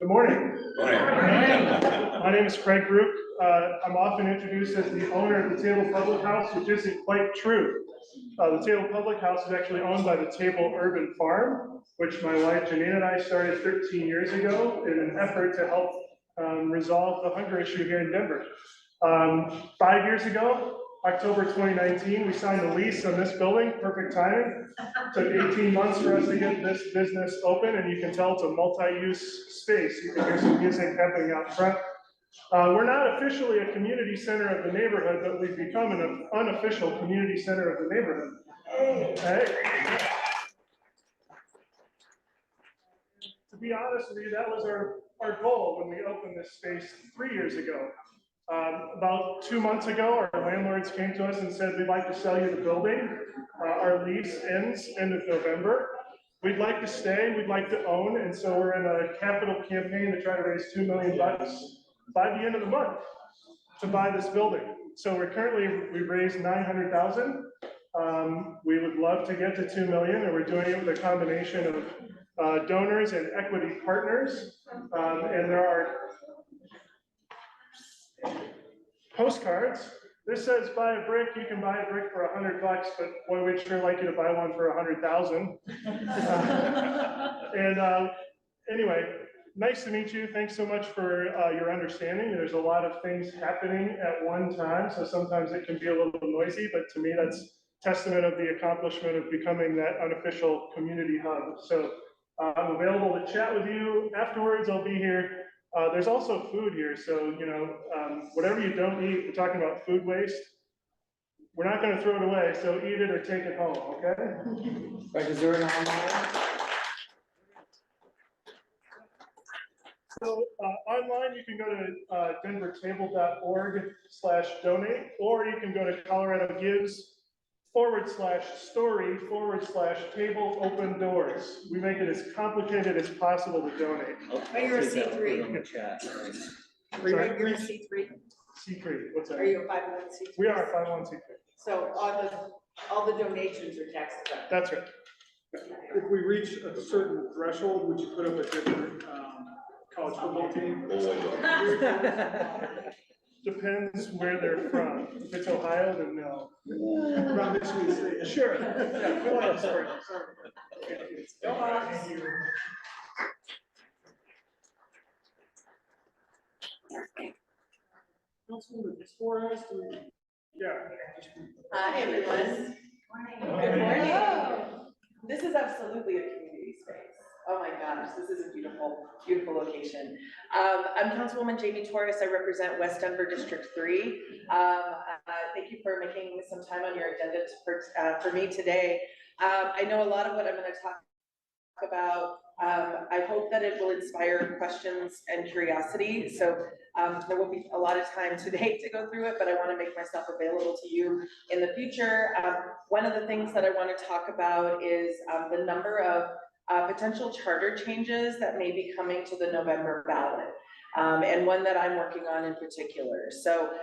morning. Morning. My name is Broek. I'm often introduced as the owner of the Table Public House, which isn't quite true. The Table Public House is actually owned by the Table Urban Farm, which my wife Janine and I started 13 years ago in an effort to help resolve the hunger issue here in Denver. 5 years ago, October 2019, we signed a lease on this building, perfect timing. Took 18 months for us to get this business open, and you can tell it's a multi-use space. You can hear some music happening out front. We're not officially a community center of the neighborhood, but we've become an unofficial community center of the neighborhood. Hey. To be honest with you, that was our goal when we opened this space 3 years ago. About 2 months ago, our landlords came to us and said, we'd like to sell you the building. Our lease ends end of November. We'd like to stay, we'd like to own, and so we're in a capital campaign to try to raise $2 million by the end of the month to buy this building. So we've raised 900,000. We would love to get to 2 million, and we're doing it with a combination of donors and equity partners. And there are postcards. This says buy a brick. You can buy a brick for $100, but boy, we'd sure like you to buy one for 100,000. Anyway, nice to meet you. Thanks so much for your understanding. There's a lot of things happening at one time, so sometimes it can be a little noisy, but to me, that's testament of the accomplishment of becoming that unofficial community hub. So I'm available to chat with you afterwards. I'll be here. There's also food here, so whatever you don't eat, we're talking about food waste. We're not going to throw it away, so eat it or take it home, okay? Right, is there an online? So online, you can go to denvertable.org/donate, or you can go to Colorado Gives /story/table open doors. We make it as complicated as possible to donate. Are you a C3? You're a C3? C3, what's that? Are you a 501c3? We are a 501c3. So all the donations are tax deductible. That's right. If we reach a certain threshold, would you put up a different college football team? Depends where they're from. If it's Ohio, then no. Around Michigan State. Sure. Yeah, go on, sorry. Go on. Councilwoman Torres, Yeah. Hi, everyone. Good morning. This is absolutely a community space. Oh my gosh, this is a beautiful, beautiful location. I'm Councilwoman Jamie Torres. I represent West Denver District 3. Thank you for making some time on your agenda for me today. I know a lot of what I'm going to talk about. I hope that it will inspire questions and curiosity. So there will be a lot of time today to go through it, but I want to make myself available to you in the future. One of the things that I want to talk about is the number of potential charter changes that may be coming to the November ballot, and one that I'm working on in particular. So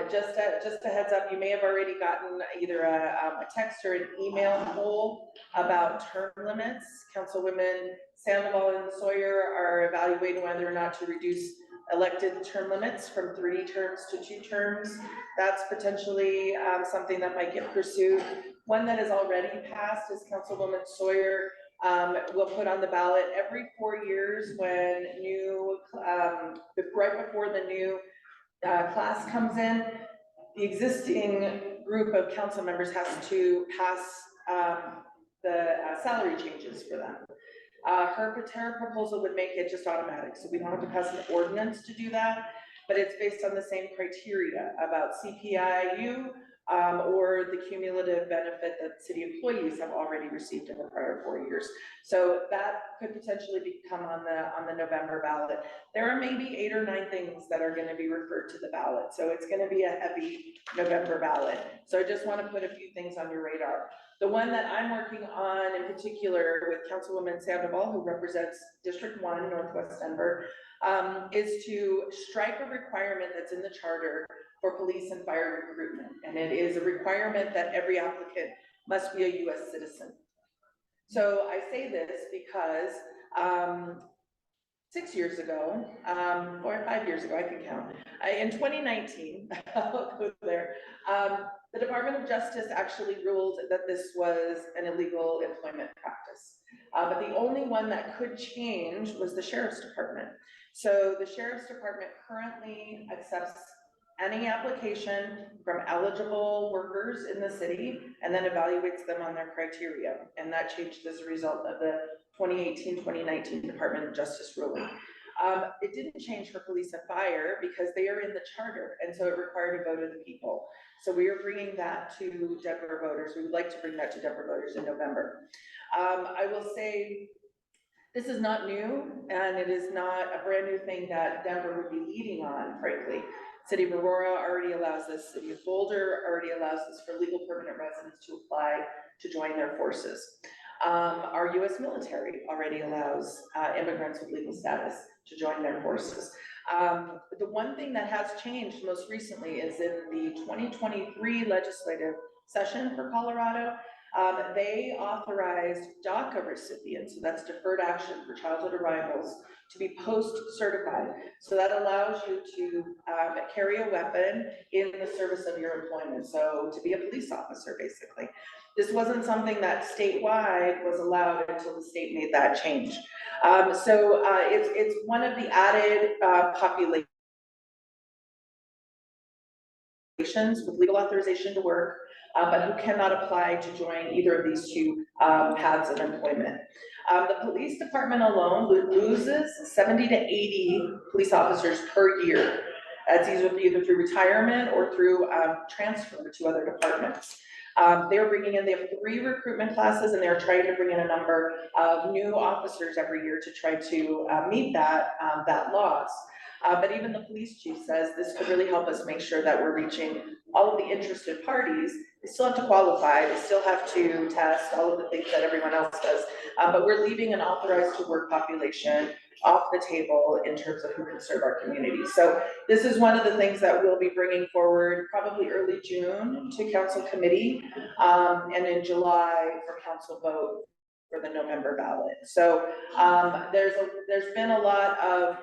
just a heads up, you may have already gotten either a text or an email poll about term limits. Councilwomen Sandoval and Sawyer are evaluating whether or not to reduce elected term limits from 3 terms to 2 terms. That's potentially something that might get pursued. One that is already passed is Councilwoman Sawyer will put on the ballot every 4 years when right before the new class comes in. The existing group of council members has to pass the salary changes for them. Her proposal would make it just automatic, so we don't have to pass an ordinance to do that, but it's based on the same criteria about CPIU or the cumulative benefit that city employees have already received in the prior 4 years. So that could potentially become on the November ballot. There are maybe 8 or 9 things that are going to be referred to the ballot, so it's going to be a heavy November ballot. So I just want to put a few things on your radar. The one that I'm working on in particular with Councilwoman Sandoval, who represents District 1, Northwest Denver, is to strike a requirement that's in the charter for police and fire recruitment. And it is a requirement that every applicant must be a US citizen. So I say this because 6 years ago, or 5 years ago, I can count. In 2019, I'll go there, the Department of Justice actually ruled that this was an illegal employment practice. But the only one that could change was the Sheriff's Department. So the Sheriff's Department currently accepts any application from eligible workers in the city and then evaluates them on their criteria. And that changed as a result of the 2018-2019 Department of Justice ruling. It didn't change for police and fire because they are in the charter, and so it required a vote of the people. So we are bringing that to Denver voters. We would like to bring that to Denver voters in November. I will say this is not new, and it is not a brand new thing that Denver would be leading on, frankly. City of Aurora already allows this. City of Boulder already allows this for legal permanent residents to apply to join their forces. Our US military already allows immigrants with legal status to join their forces. The one thing that has changed most recently is in the 2023 legislative session for Colorado, they authorized DACA recipients, so that's deferred action for childhood arrivals, to be post-certified. So that allows you to carry a weapon in the service of your employment, so to be a police officer, basically. This wasn't something that statewide was allowed until the state made that change. So it's one of the added populations with legal authorization to work, but who cannot apply to join either of these two paths of employment. The police department alone loses 70 to 80 police officers per year. That's either through retirement or through transfer to other departments. They're bringing in, they have 3 recruitment classes, and they're trying to bring in a number of new officers every year to try to meet that loss. But even the police chief says this could really help us make sure that we're reaching all of the interested parties. They still have to qualify, they still have to test, all of the things that everyone else does. But we're leaving an authorized to work population off the table in terms of who can serve our community. So this is one of the things that we'll be bringing forward probably early June to council committee, and in July for council vote for the November ballot. So there's been a lot of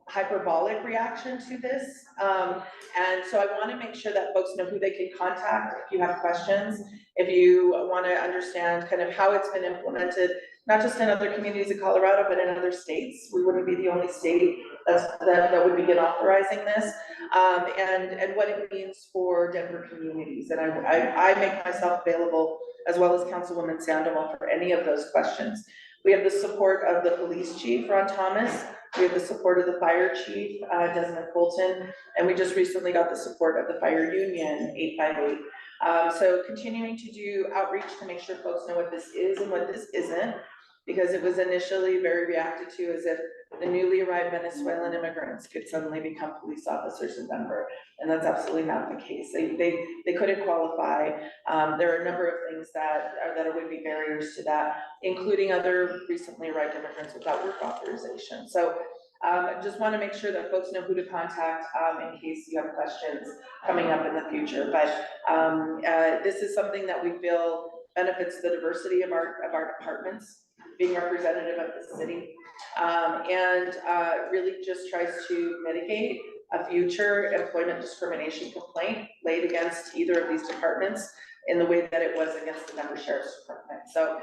hyperbolic reaction to this. And so I want to make sure that folks know who they can contact if you have questions, if you want to understand kind of how it's been implemented, not just in other communities of Colorado, but in other states. We wouldn't be the only state that would begin authorizing this, and what it means for Denver communities. And I make myself available, as well as Councilwoman Sandoval, for any of those questions. We have the support of the police chief, Ron Thomas. We have the support of the fire chief, Desmond Colton, and we just recently got the support of the fire union, 858. So continuing to do outreach to make sure folks know what this is and what this isn't, because it was initially very reacted to as if the newly arrived Venezuelan immigrants could suddenly become police officers in Denver, and that's absolutely not the case. They couldn't qualify. There are a number of things that would be barriers to that, including other recently arrived immigrants without work authorization. So just want to make sure that folks know who to contact in case you have questions coming up in the future. But this is something that we feel benefits the diversity of our departments, being representative of the city, and really just tries to mitigate a future employment discrimination complaint laid against either of these departments in the way that it was against the Denver Sheriff's Department. So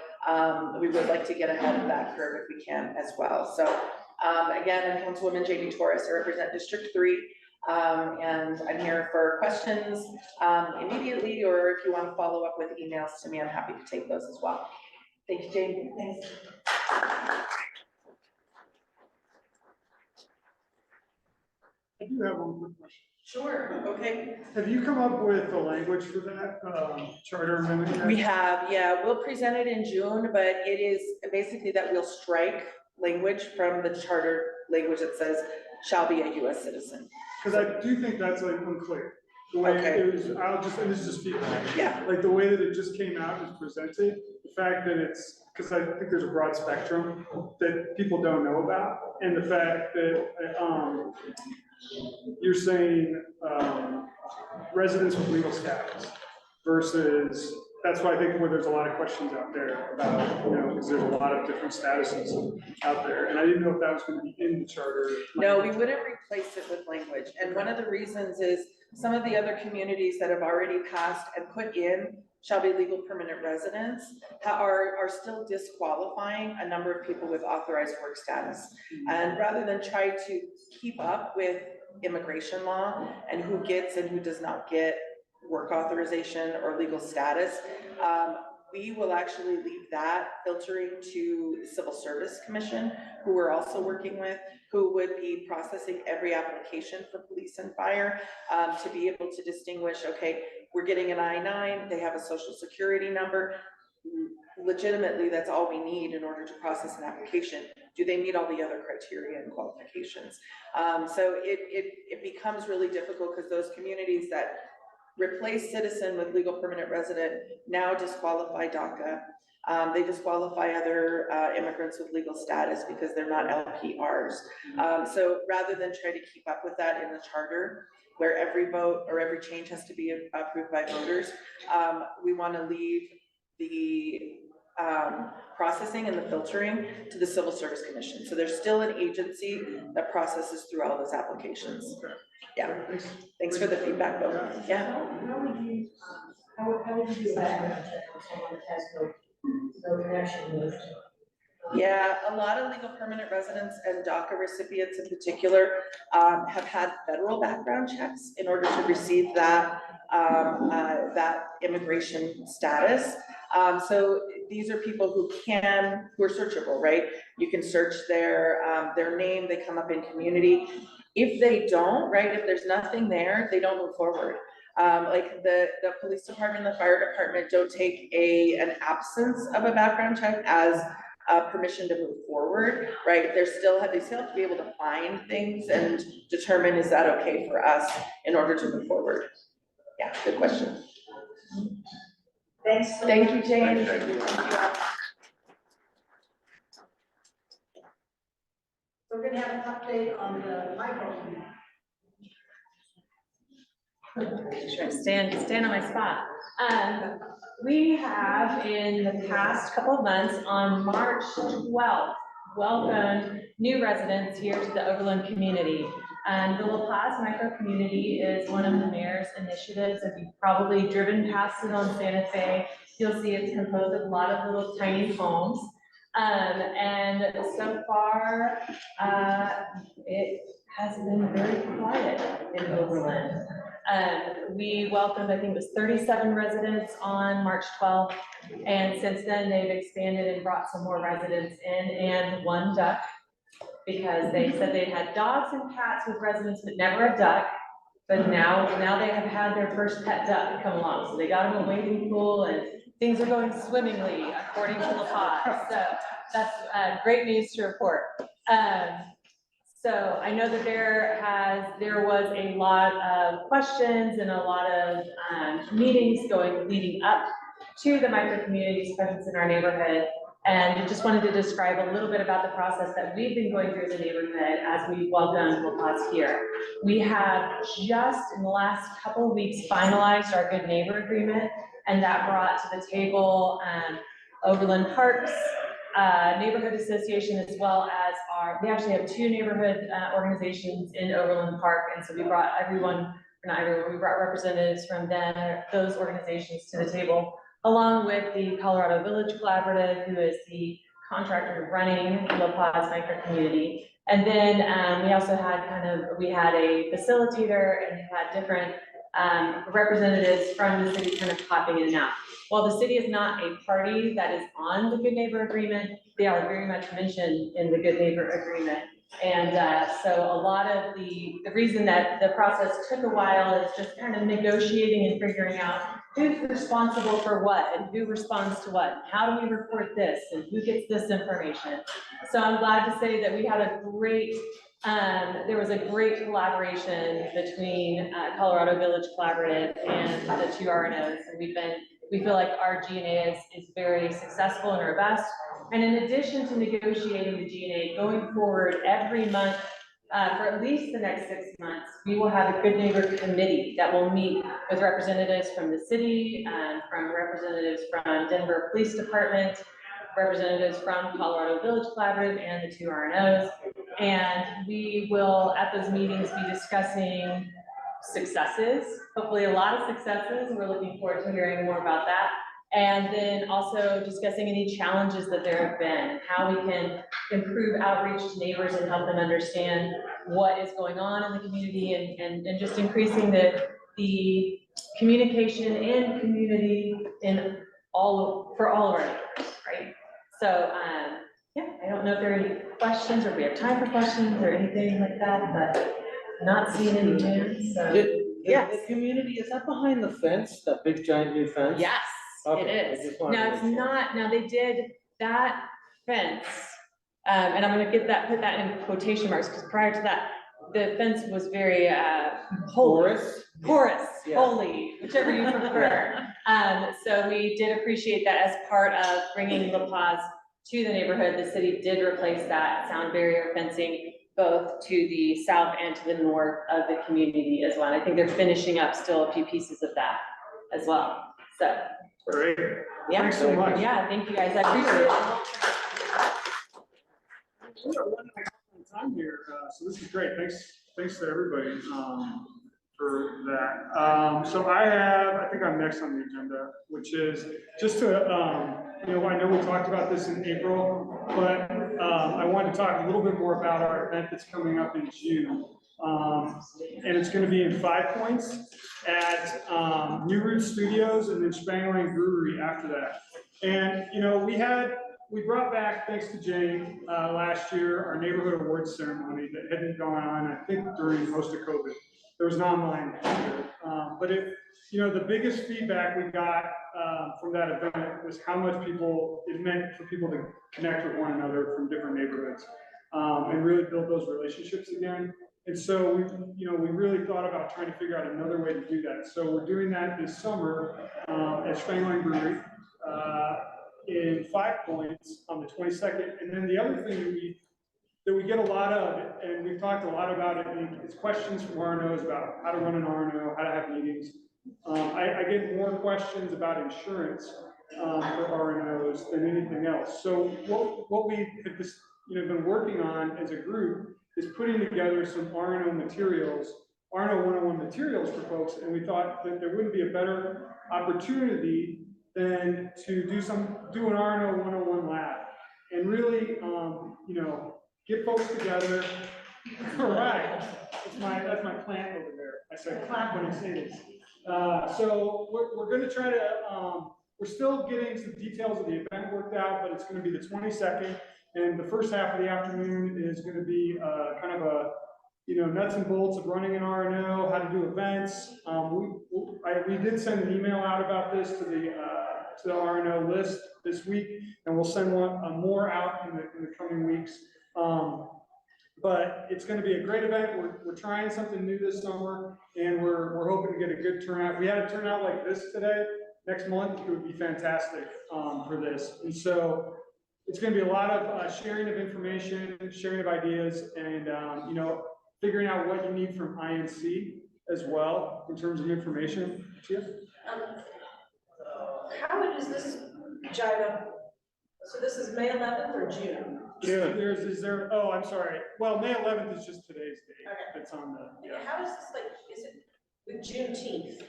we would like to get ahead of that curve if we can as well. So again, I'm Councilwoman Jamie Torres. I represent District 3. And I'm here for questions immediately, or if you want to follow up with emails to me, I'm happy to take those as well. Thank you, Jamie. Thanks. I do have one quick question. Sure, okay. Have you come up with the language for that charter amendment? We have, yeah, we'll present it in June, but it is basically that we'll strike language from the charter language that says shall be a US citizen. Because I do think that's like unclear. The way it was, and this is just feedback. Yeah. Like the way that it just came out and presented, the fact that it's, because I think there's a broad spectrum that people don't know about, and the fact that you're saying residents with legal status versus that's why I think where there's a lot of questions out there about, because there's a lot of different statuses out there. And I didn't know if that was going to be in the charter. No, we wouldn't replace it with language. And one of the reasons is some of the other communities that have already passed and put in shall be legal permanent residents are still disqualifying a number of people with authorized work status. And rather than try to keep up with immigration law and who gets and who does not get work authorization or legal status, we will actually leave that filtering to the Civil Service Commission, who we're also working with, who would be processing every application for police and fire, to be able to distinguish, okay, we're getting an I-9, they have a social security number. Legitimately, that's all we need in order to process an application. Do they meet all the other criteria and qualifications? So it becomes really difficult because those communities that replace citizen with legal permanent resident now disqualify DACA. They disqualify other immigrants with legal status because they're not LPRs. So rather than try to keep up with that in the charter, where every vote or every change has to be approved by voters, we want to leave the processing and the filtering to the Civil Service Commission. So there's still an agency that processes through all those applications. Yeah, thanks for the feedback, Bill. Yeah. How would you do background check on someone that has no connection with? Yeah, a lot of legal permanent residents and DACA recipients in particular have had federal background checks in order to receive that that immigration status. So these are people who are searchable, right? You can search their name, they come up in community. If they don't, right, if there's nothing there, they don't move forward. Like the police department, the fire department don't take an absence of a background check as permission to move forward, right? They still have to be able to find things and determine, is that okay for us in order to move forward? Yeah, good question. Thanks. Thank you, Jane. We're gonna have an update on the micro. Sure, stand on my spot. We have in the past couple of months on March 12th, welcomed new residents here to the Overland community. And the La Paz micro community is one of the mayor's initiatives. If you've probably driven past it on Santa Fe, you'll see it's composed of a lot of little tiny homes. And so far, it has been very quiet in Overland. We welcomed, I think it was 37 residents on March 12th. And since then, they've expanded and brought some more residents in and one duck, because they said they'd had dogs and cats with residents, but never a duck. But now they have had their first pet duck come along. So they got them a wading pool and things are going swimmingly according to La Paz. So that's great news to report. So I know that there was a lot of questions and a lot of meetings leading up to the micro community's presence in our neighborhood. And I just wanted to describe a little bit about the process that we've been going through as a neighborhood as we welcome La Paz here. We have just in the last couple of weeks finalized our Good Neighbor Agreement, and that brought to the table Overland Parks Neighborhood Association, as well as we actually have two neighborhood organizations in Overland Park, and so we brought we brought representatives from those organizations to the table, along with the Colorado Village Collaborative, who is the contractor running La Paz micro community. And then we also had we had a facilitator and had different representatives from the city kind of popping in and out. While the city is not a party that is on the Good Neighbor Agreement, they are very much mentioned in the Good Neighbor Agreement. And so a lot of the reason that the process took a while is just kind of negotiating and figuring out who's responsible for what and who responds to what. How do we report this and who gets this information? So I'm glad to say that we had there was a great collaboration between Colorado Village Collaborative and the two RNOs, and we feel like our G&A is very successful and robust. And in addition to negotiating the G&A, going forward every month, for at least the next 6 months, we will have a Good Neighbor Committee that will meet with representatives from the city, from representatives from Denver Police Department, representatives from Colorado Village Collaborative and the 2 RNOs. And we will, at those meetings, be discussing successes, hopefully a lot of successes. We're looking forward to hearing more about that. And then also discussing any challenges that there have been and how we can improve outreach to neighbors and help them understand what is going on in the community and just increasing the communication and community for all of our neighbors, right? So, yeah, I don't know if there are any questions or if we have time for questions or anything like that, but not seeing any hands, so. The community, is that behind the fence, that big giant new fence? Yes, it Okay, I is. just wanted to Now, it's make sure. not, now they did that fence, and I'm gonna put that in quotation marks, because prior to that, the fence was very, holy. Porous, Yeah. holy, whichever you prefer. So we did appreciate that as part of bringing La Paz to the neighborhood. The city did replace that sound barrier fencing both to the south and to the north of the community as well. And I think they're finishing up still a few pieces of that as well. So, Great. yeah. Thanks so much. Yeah, thank you guys. I appreciate it. We are running out of time here, so this is great. Thanks to everybody, for that. So I think I'm next on the agenda, which is just to, I know we talked about this in April, but, I wanted to talk a little bit more about our event that's coming up in June. And it's gonna be in 5 Points at, New Root Studios and then Spangling Brewery after that. And, we brought back, thanks to Jane, last year, our neighborhood awards ceremony that hadn't gone on, I think, during most of COVID. There was an online year. But the biggest feedback we got from that event was how much it meant for people to connect with one another from different neighborhoods and really build those relationships again. And so we really thought about trying to figure out another way to do that. So we're doing that this summer at Spangling Brewery in 5 Points on the 22nd. And then the other thing that we get a lot of, and we've talked a lot about it, is questions from RNOs about how to run an RNO, how to have meetings. I get more questions about insurance for RNOs than anything else. So what we have been working on as a group is putting together some RNO materials, RNO 101 materials for folks, and we thought that there wouldn't be a better opportunity than to do an RNO 101 lab and really, get folks together. All right, that's my plant over there. I said clap when I say this. So we're going to try to. We're still getting some details of the event worked out, but it's going to be the 22nd, and the first half of the afternoon is going to be kind of a nuts and bolts of running an RNO, how to do events. We did send an email out about this to the RNO list this week, and we'll send one more out in the coming weeks. But it's going to be a great event. We're trying something new this summer, and we're hoping to get a good turnout. If we had a turnout like this today, next month, it would be fantastic for this. And so it's going to be a lot of sharing of information, sharing of ideas, and figuring out what you need from INC as well in terms of information. Chia? How does this jive up? So this is May 11th or June? June. Oh, I'm sorry. Well, May 11th is just today's date. Okay. It's on the, yeah. How is this is it with Juneteenth?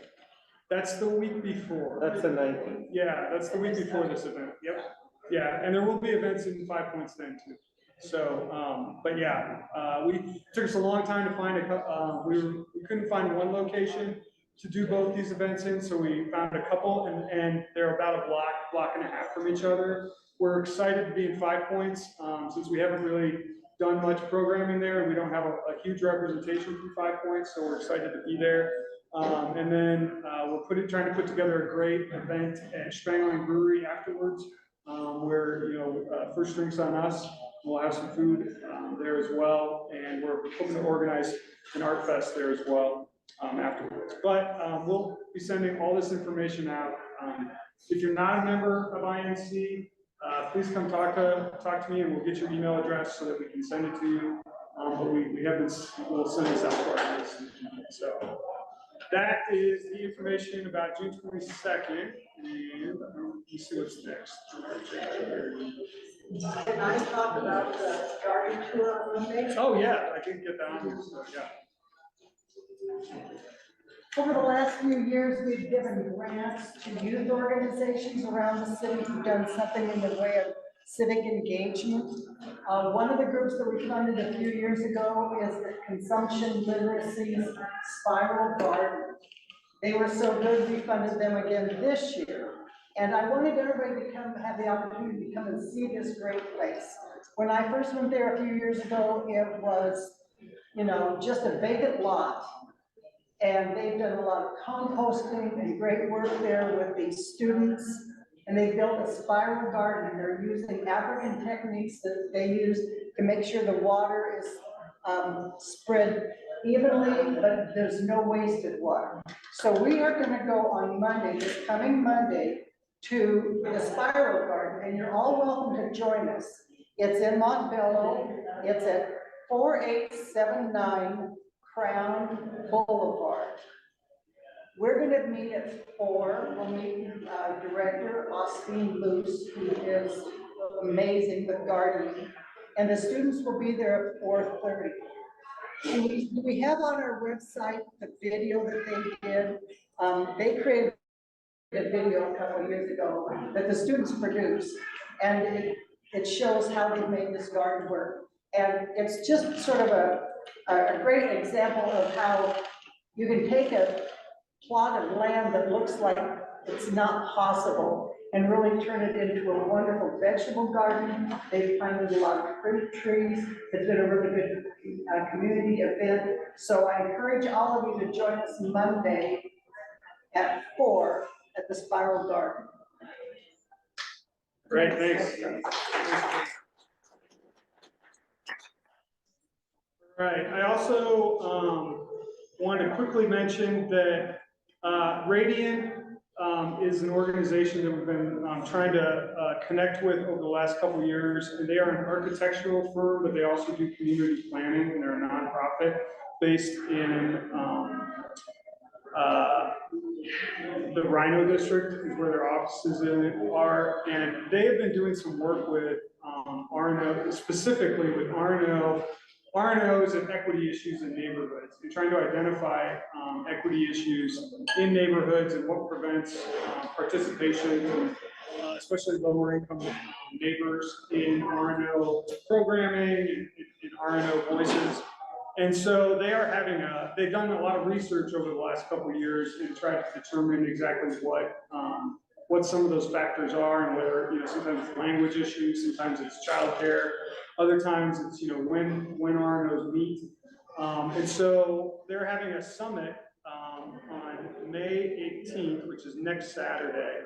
That's the week before. That's the 19th. Yeah, that's the week before this event. Yep. Yeah, and there will be events in 5 Points then too. So, but yeah, it took us a long time to find we couldn't find one location to do both these events in, so we found a couple, and they're about a block and a half from each other. We're excited to be in 5 Points, since we haven't really done much programming there, and we don't have a huge representation from 5 Points, so we're excited to be there. And then we're trying to put together a great event at Spangling Brewery afterwards, where first drinks on us. We'll have some food there as well, and we're hoping to organize an art fest there as well afterwards. But we'll be sending all this information out. If you're not a member of INC, please come talk to me, and we'll get your email address so that we can send it to you. but we have been, we'll send this out to our list. So that is the information about June 22nd, and you see what's next. Can I talk about the garden tour on Monday? Oh, yeah, I didn't get that on here, so yeah. Over the last few years, we've given grants to youth organizations around the city who've done something in the way of civic engagement. One of the groups that we funded a few years ago is the Consumption Literacy Spiral Garden. They were so good, we funded them again this year. And I wanted everybody to come, have the opportunity to come and see this great place. When I first went there a few years ago, it was, you know, just a vacant lot. And they've done a lot of composting and great work there with the students. And they built a spiral garden. They're using African techniques that they use to make sure the water is spread evenly, but there's no wasted water. So we are gonna go on Monday, this coming Monday, to the spiral garden, and you're all welcome to join us. It's in Montbello. It's at 4879 Crown Boulevard. We're gonna meet at 4. We'll meet Director Austin Luce, who is amazing with gardening, and the students will be there at 4:30. Do we have on our website the video that they did? They created a video a couple of years ago that the students produced, and it shows how they made this garden work. And it's just sort of a great example of how you can take a plot of land that looks like it's not possible and really turn it into a wonderful vegetable garden. They've planted a lot of fruit trees. It's been a really good community event. So I encourage all of you to join us Monday at 4 at the Spiral Garden. Great, thanks. All right, I also want to quickly mention that Radiant is an organization that we've been trying to connect with over the last couple of years, and they are an architectural firm, but they also do community planning, and they're a nonprofit based in the Rhino District is where their offices are, and they have been doing some work with RNO, specifically with RNOs and equity issues in neighborhoods, and trying to identify equity issues in neighborhoods and what prevents participation, especially lower income neighbors in RNO programming and RNO voices. And so they are having they've done a lot of research over the last couple of years and tried to determine exactly what some of those factors are, and whether, you know, sometimes it's language issues, sometimes it's childcare, other times it's, you know, when RNOs meet. And so they're having a summit on May 18th, which is next Saturday.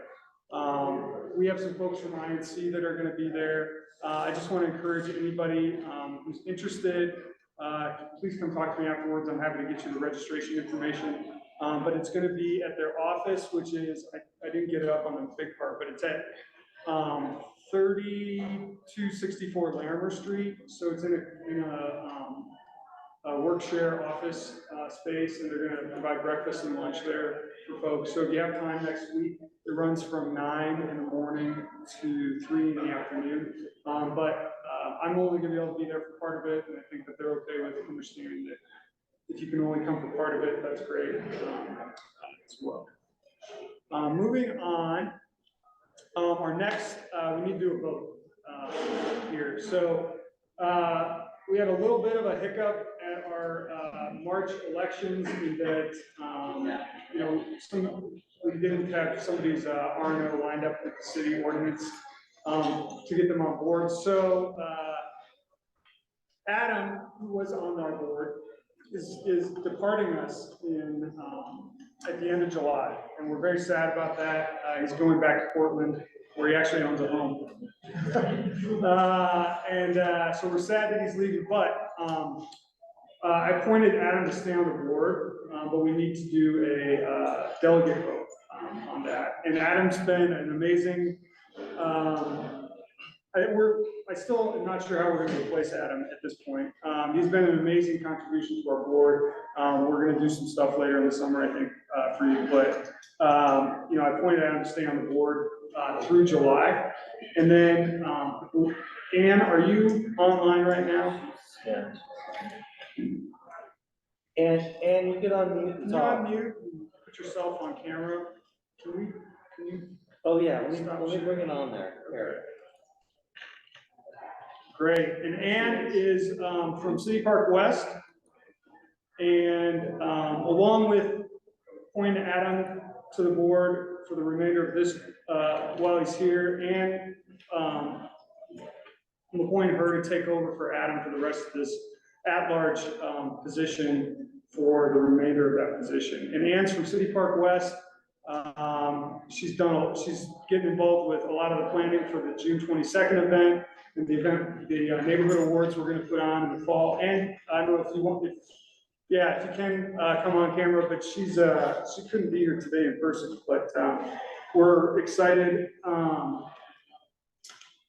We have some folks from INC that are going to be there. I just want to encourage anybody who's interested, please come talk to me afterwards. I'm happy to get you the registration information. But it's going to be at their office, which is, I didn't get it up on the big part, but it's at 3264 Larimer Street. So it's in a work share office space, and they're going to provide breakfast and lunch there for folks. So if you have time next week, it runs from 9 in the morning to 3 in the afternoon. But I'm only going to be able to be there for part of it, and I think that they're okay with understanding that if you can only come for part of it, that's great as well. Moving on, our next, we need to do a vote here. So we had a little bit of a hiccup at our March elections in that, you know, we didn't have some of these RNO lined up with the city ordinance to get them on board. So Adam, who was on our board, is departing us in at the end of July, and we're very sad about that. He's going back to Portland, where he actually owns a home. So we're sad that he's leaving, but I appointed Adam to stay on the board, but we need to do a delegate vote on that. And Adam's been an amazing, I still am not sure how we're gonna replace Adam at this point. He's been an amazing contribution to our board. We're gonna do some stuff later in the summer, I think, for you, but, you know, I pointed Adam to stay on the board, through July. And then, Ann, are you online right now? Yeah. And you get on mute Can and you talk. unmute, put yourself on camera? Can you? Oh, yeah, let me bring it on there. Here. Great, and Ann is from City Park West. And along with appointing Adam to the board for the remainder of this, while he's here, and I'm appointing her to take over for Adam for the rest of this at-large position for the remainder of that position. And Ann's from City Park West. She's getting involved with a lot of the planning for the June 22nd event, and the event, the neighborhood awards we're gonna put on in the fall. And I don't know if you want, if you can come on camera, but she couldn't be here today in person, but we're excited.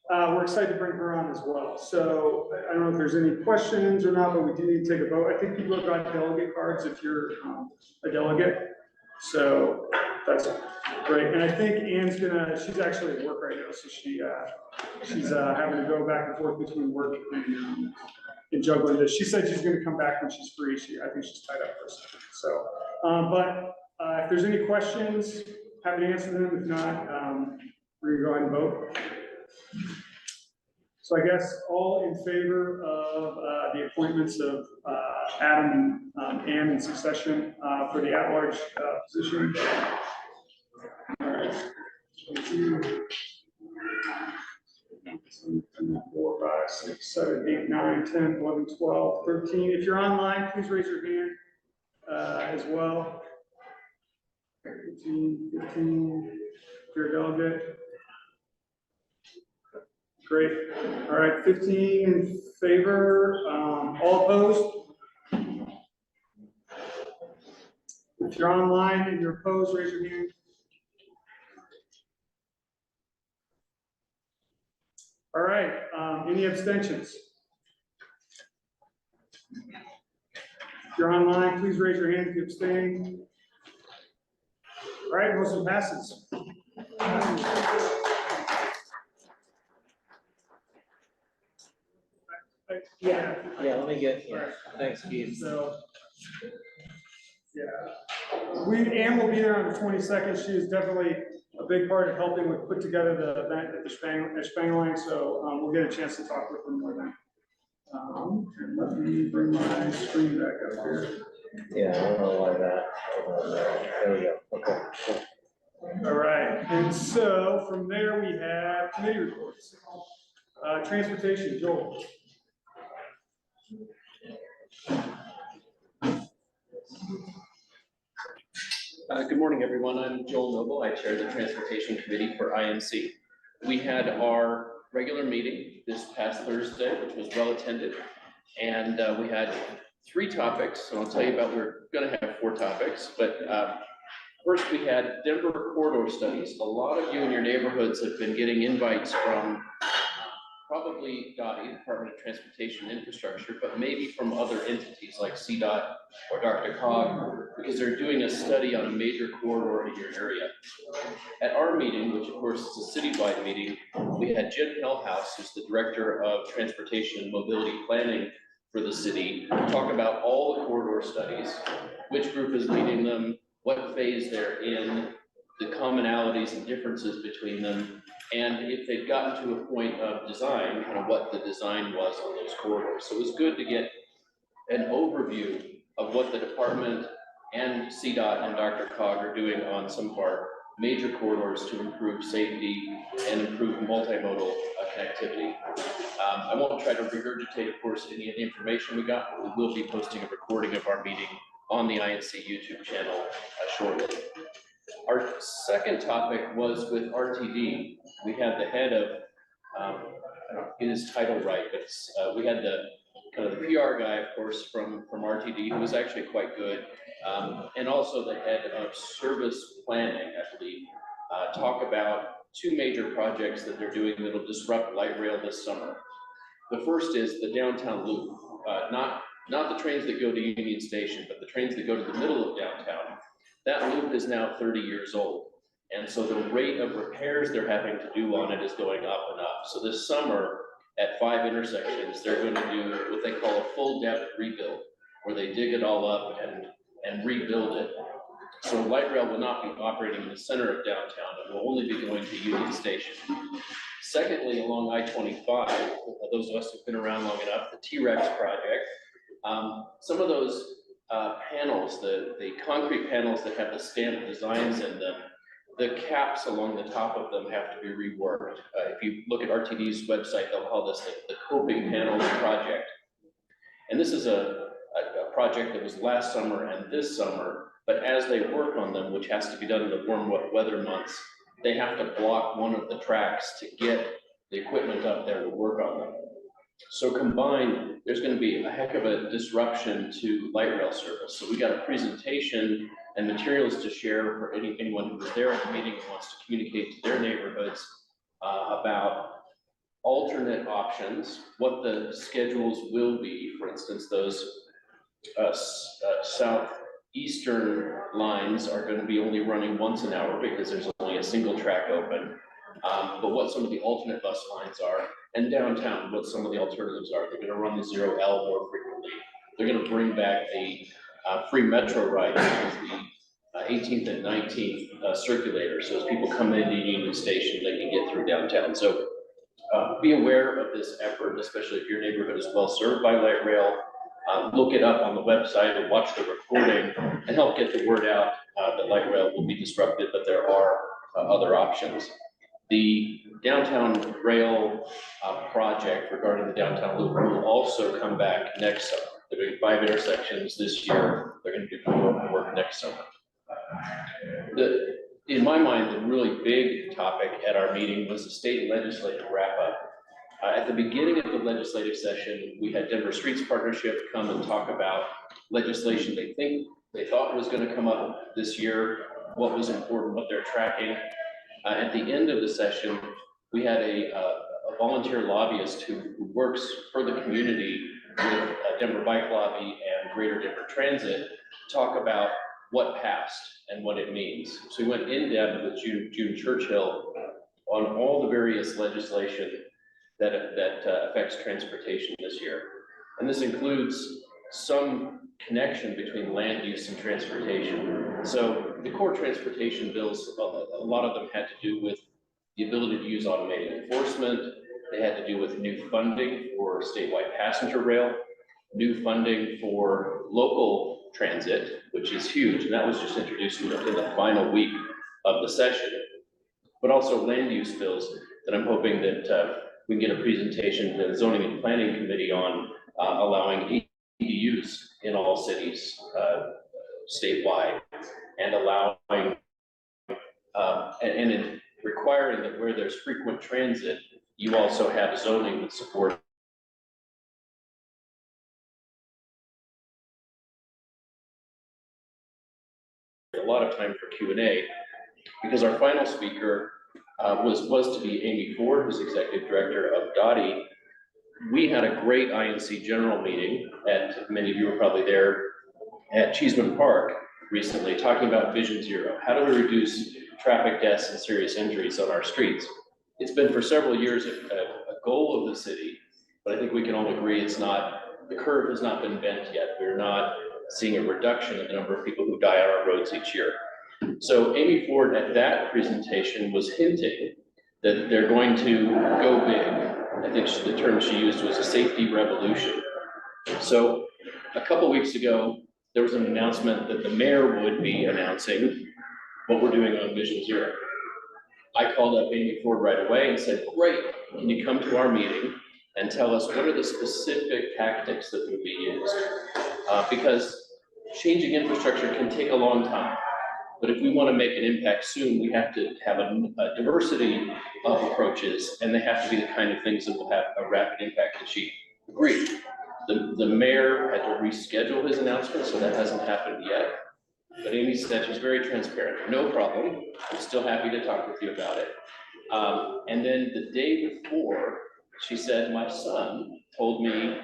We're excited to bring her on as well. So I don't know if there's any questions or not, but we do need to take a vote. I think people have got delegate cards if you're a delegate. So that's great. And I think Ann's she's actually at work right now, so she's having to go back and forth between work and juggling this. She said she's gonna come back when she's free. I think she's tied up for a second. So, but if there's any questions, happy to answer them. If not, we're gonna go ahead and vote. So I guess all in favor of the appointments of Adam and Ann in succession for the at-large position. All right. 4, 5, 6, 7, 8, 9, 10, 11, 12, 13. If you're online, please raise your hand as well. 15, 15, if you're a delegate. Great. All right, 15 in favor, all opposed? If you're online and you're opposed, raise your hand. All right, any abstentions? If you're online, please raise your hand if you abstain. All right, motion passes. Yeah. Yeah, let me get, yeah, thanks, Keith. So, yeah, Ann will be there on the 22nd. She is definitely a big part of helping with put together the event at the Spangling, so we'll get a chance to talk with her more then. And let me bring my screen back up here. Yeah, I don't know why that. There we go. Okay. Cool. All right, and so from there we have committee reports. Transportation, Joel. Good morning, everyone. I'm Joel Noble. I chair the Transportation Committee for IMC. We had our regular meeting this past Thursday, which was well attended. And we had 3 topics. And I'll tell you about, we're going to have 4 topics. But first, we had Denver corridor studies. A lot of you in your neighborhoods have been getting invites from probably DOTI, Department of Transportation and Infrastructure, but maybe from other entities like CDOT or DRCOG, because they're doing a study on a major corridor in your area. At our meeting, which of course is a citywide meeting, we had Jen Hellhouse, who's the Director of Transportation and Mobility Planning for the city, talk about all the corridor studies, which group is leading them, what phase they're in, the commonalities and differences between them, and if they've gotten to a point of design, kind of what the design was on those corridors. So it was good to get an overview of what the department and CDOT and DRCOG are doing on some of our major corridors to improve safety and improve multimodal connectivity. I won't try to regurgitate, of course, any of the information we got, but we will be posting a recording of our meeting on the INC YouTube channel shortly. Our second topic was with RTD. We had the head of, I don't get his title right, but we had the kind of the PR guy, of course, from RTD, who was actually quite good, and also the head of service planning, I believe, talk about two major projects that they're doing that'll disrupt light rail this summer. The first is the downtown loop, not the trains that go to Union Station, but the trains that go to the middle of downtown. That loop is now 30 years old. And so the rate of repairs they're having to do on it is going up and up. So this summer at 5 intersections, they're going to do what they call a full depth rebuild, where they dig it all up and rebuild it. So light rail will not be operating in the center of downtown. It will only be going to Union Station. Secondly, along I-25, those of us who've been around long enough, the T-Rex project, some of those panels, the concrete panels that have the stamped designs in them, the caps along the top of them have to be reworked. If you look at RTD's website, they'll call this the coping panels project. And this is a project that was last summer and this summer, but as they work on them, which has to be done in the warm weather months, they have to block one of the tracks to get the equipment up there to work on them. So combined, there's going to be a heck of a disruption to light rail service. So we got a presentation and materials to share for anyone who was there at the meeting and wants to communicate to their neighborhoods about alternate options, what the schedules will be. For instance, those southeastern lines are going to be only running once an hour because there's only a single track open. But what some of the alternate bus lines are, and downtown, what some of the alternatives are. They're going to run the 0L more frequently. They're going to bring back the free metro ride, which is the 18th and 19th circulator. So as people come into Union Station, they can get through downtown. So be aware of this effort, especially if your neighborhood is well served by light rail. Look it up on the website and watch the recording and help get the word out that light rail will be disrupted, but there are other options. The downtown rail project regarding the downtown loop will also come back next summer. They're doing 5 intersections this year. They're going to do more work next summer. In my mind, the really big topic at our meeting was the state legislative wrap up. At the beginning of the legislative session, we had Denver Streets Partnership come and talk about legislation they thought was going to come up this year, what was important, what they're tracking. At the end of the session, we had a volunteer lobbyist who works for the community with Denver Bike Lobby and Greater Denver Transit talk about what passed and what it means. So we went in depth with June Churchill on all the various legislation that affects transportation this year. And this includes some connection between land use and transportation. So the core transportation bills, a lot of them had to do with the ability to use automated enforcement. They had to do with new funding for statewide passenger rail, new funding for local transit, which is huge. And that was just introduced in the final week of the session, but also land use bills that I'm hoping that we can get a presentation to the Zoning and Planning Committee on allowing ADUs in all cities statewide, and allowing and requiring that where there's frequent transit, you also have zoning that supports a lot of time for Q&A, because our final speaker was to be Amy Ford, who's executive director of Dottie. We had a great INC general meeting, many of you were probably there, at Cheeseman Park recently, talking about Vision Zero. How do we reduce traffic deaths and serious injuries on our streets? It's been for several years a goal of the city, but I think we can all agree the curve has not been bent yet. We're not seeing a reduction in the number of people who die on our roads each year. So Amy Ford at that presentation was hinting that they're going to go big. I think the term she used was a safety revolution. So a couple weeks ago, there was an announcement that the mayor would be announcing what we're doing on Vision Zero. I called up Amy Ford right away and said, great, can you come to our meeting and tell us what are the specific tactics that would be used? Because changing infrastructure can take a long time. But if we want to make an impact soon, we have to have a diversity of approaches, and they have to be the kind of things that will have a rapid impact. And she agreed. The mayor had to reschedule his announcement, so that hasn't happened yet. But Amy said she's very transparent. No problem. I'm still happy to talk with you about it. And then the day before, she said, my son told me,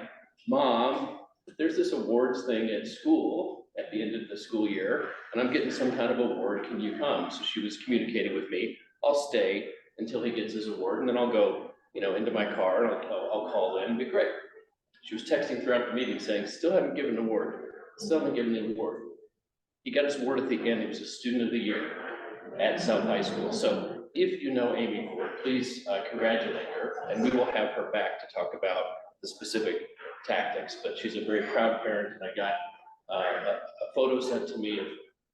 Mom, there's this awards thing at school at the end of the school year, and I'm getting some kind of award, can you come? So she was communicating with me, I'll stay until he gets his award, and then I'll go, into my car, and I'll call in, it'd be great. She was texting throughout the meeting saying, still haven't given an award, still haven't given an award. He got his award at the end, he was a student of the year at South High School. So if you know Amy Ford, please congratulate her, and we will have her back to talk about the specific tactics, but she's a very proud parent, and I got a photo sent to me of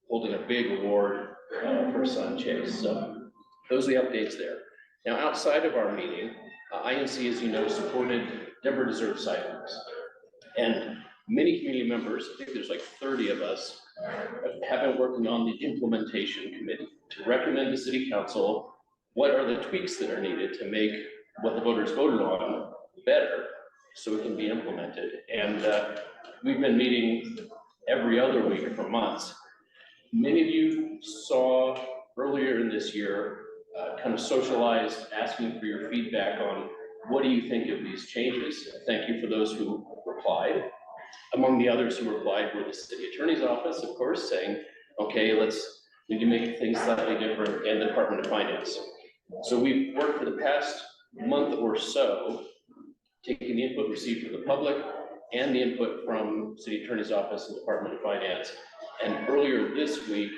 holding a big award of her son Chase. So those are the updates there. Now, outside of our meeting, INC, as you know, supported Denver Deserves sidewalks. And many community members, I think there's like 30 of us, have been working on the implementation committee to recommend to City Council what are the tweaks that are needed to make what the voters voted on better so it can be implemented. And we've been meeting every other week for months. Many of you saw earlier in this year, kind of socialized, asking for your feedback on what do you think of these changes. Thank you for those who replied. Among the others who replied were the city attorney's office, of course, saying, okay, we need to make things slightly different, and the Department of Finance. So we've worked for the past month or so, taking the input received from the public and the input from city attorney's office and Department of Finance. And earlier this week,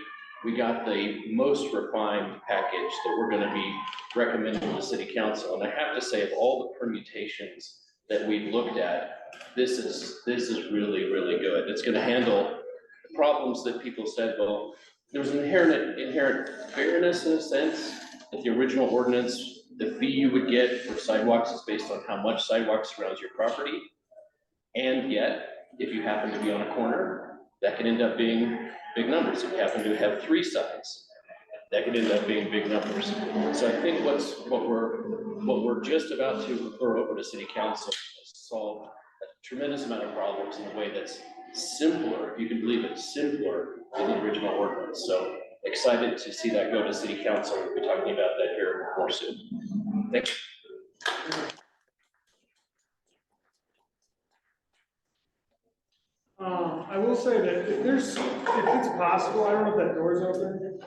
we got the most refined package that we're going to be recommending to the city council. And I have to say, of all the permutations that we've looked at, this is really, really good. It's going to handle the problems that people said, well, there's an inherent fairness in a sense that the original ordinance, the fee you would get for sidewalks is based on how much sidewalks surrounds your property. And yet, if you happen to be on a corner, that can end up being big numbers. If you happen to have 3 sides, that could end up being big numbers. So I think what we're just about to refer over to City Council is solve a tremendous amount of problems in a way that's simpler, if you can believe it, simpler than the original ordinance. So excited to see that go to City Council. We'll be talking about that here more soon. Thank you. I will say that if it's possible, I don't know if that door's open.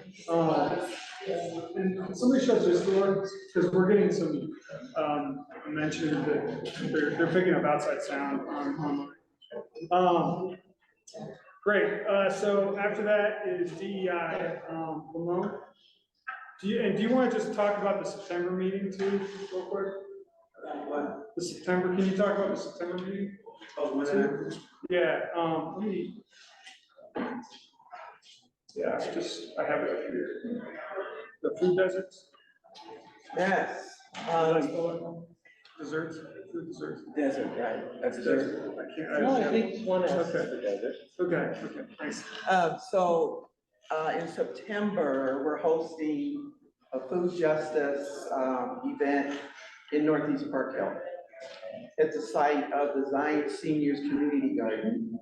And somebody shuts this door, because we're getting some mention that they're picking up outside sound online. Great, so after that is DEI. Ramon, do you want to just talk about the September meeting too, real quick? What? The September, can you talk about the September meeting? Oh, yeah, let me. Yeah, I have it up here. The food deserts? Yes. Desserts, food desserts. Desert, right, that's desert. No, I think one has Okay. the desert. Okay, thanks. So, in September, we're hosting a food justice, event in Northeast Park Hill. At the site of the Zion Seniors Community Garden.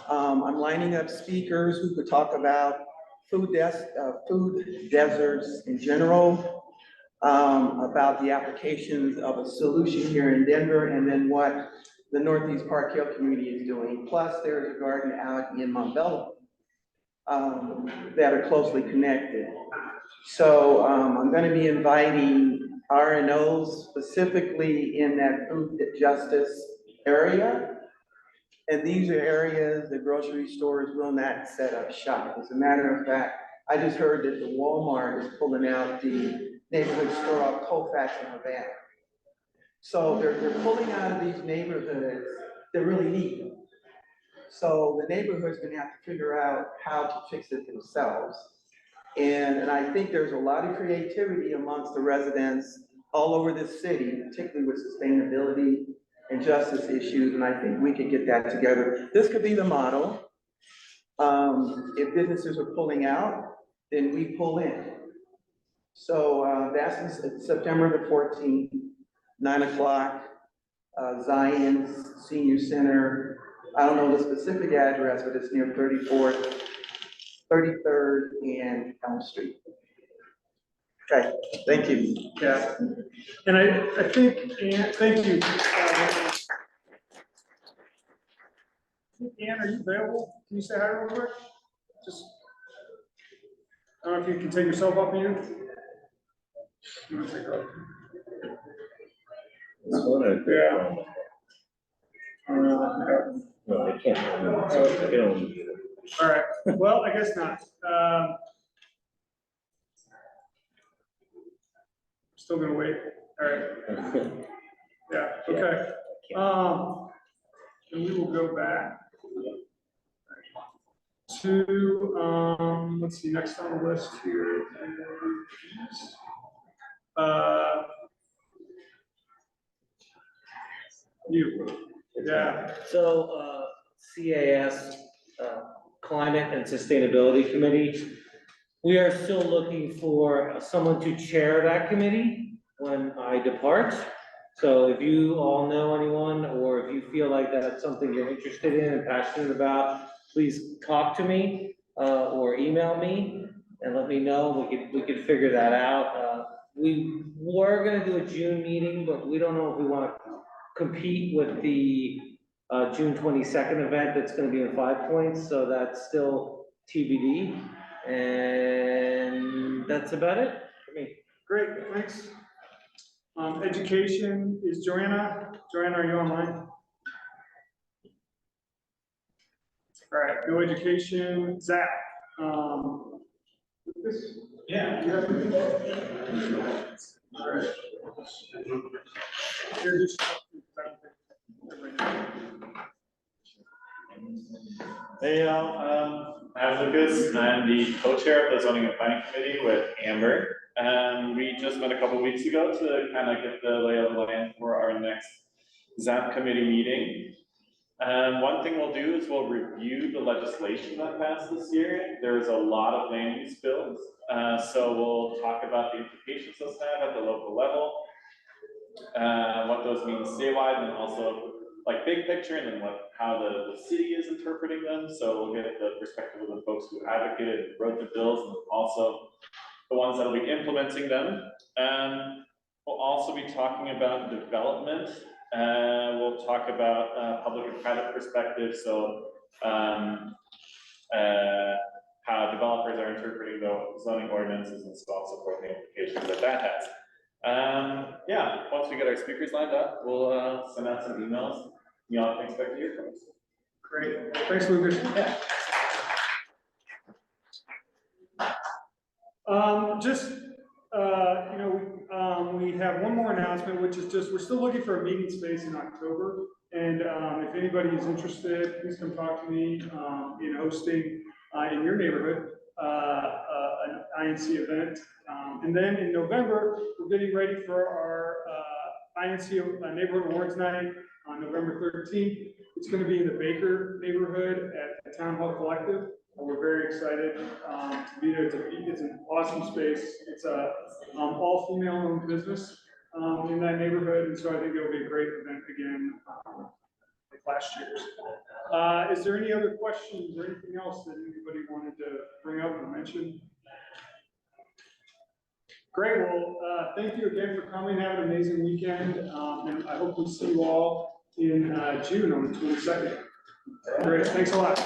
I'm lining up speakers who could talk about food deserts in general, about the applications of a solution here in Denver, and then what the Northeast Park Hill community is doing. Plus, there's a garden out in Montbello that are closely connected. So I'm going to be inviting RNOs specifically in that food justice area. And these are areas the grocery stores will not set up shop. As a matter of fact, I just heard that the Walmart is pulling out the neighborhood store off Colfax and Havana. So they're pulling out of these neighborhoods that really need them. So the neighborhood's gonna have to figure out how to fix it themselves. And I think there's a lot of creativity amongst the residents all over this city, particularly with sustainability and justice issues, and I think we could get that together. This could be the model. If businesses are pulling out, then we pull in. So that's September the 14th, 9 o'clock, Zion's Senior Center. I don't know the specific address, but it's near 34th, 33rd, and Elm Street. Okay, thank you. Yeah, and I think, Ann, thank you. Ann, are you available? Can you say hi real quick? Just, I don't know if you can take yourself off mute. You wanna take it off? Yeah. No, they can't. They don't. All right, well, I guess not. Still gonna wait, all right. Yeah, okay. And we will go back to, let's see, next on the list here is, you, yeah. So, CAS, Climate and Sustainability Committee, we are still looking for someone to chair that committee when I depart. So if you all know anyone, or if you feel like that's something you're interested in and passionate about, please talk to me, or email me and let me know. We could figure that out. We were gonna do a June meeting, but we don't know if we wanna compete with the June 22nd event that's gonna be in 5 Points, so that's still TBD. And that's about it for me. Great, thanks. Education is Joanna. Joanna, are you online? All right, no education, Zach. This, yeah. You have anything? All right. Here, just- Hey, y'all, I'm Lucas, I'm the co-chair of the zoning and planning committee with Amber. We just met a couple weeks ago to kind of get the lay of the land for our next ZAP committee meeting. One thing we'll do is we'll review the legislation that passed this year. There's a lot of land use bills, so we'll talk about the implications those have at the local level, what those mean statewide, and also like big picture, and then how the city is interpreting them. So we'll get the perspective of the folks who advocated and wrote the bills, and also the ones that will be implementing them. We'll also be talking about development. We'll talk about public and private perspectives. So how developers are interpreting the zoning ordinances, and so on, so forth, the implications that has. Yeah, once we get our speakers lined up, we'll send out some emails. Y'all can expect to hear from us. Great, thanks, Lucas. Yeah. We have one more announcement, which is just, we're still looking for a meeting space in October. And if anybody is interested, please come talk to me in hosting in your neighborhood an INC event. And then in November, we're getting ready for our INC Neighborhood Awards Night on November 13th. It's going to be in the Baker neighborhood at the Town Hall Collective. We're very excited to be there. It's an awesome space. It's a all-female owned business in that neighborhood, and so I think it'll be a great event again, like last year's. Is there any other questions or anything else that anybody wanted to bring up or mention? Great. Well, thank you again for coming. Have an amazing weekend, and I hope we see you all in June on the 22nd. Great. Thanks a lot.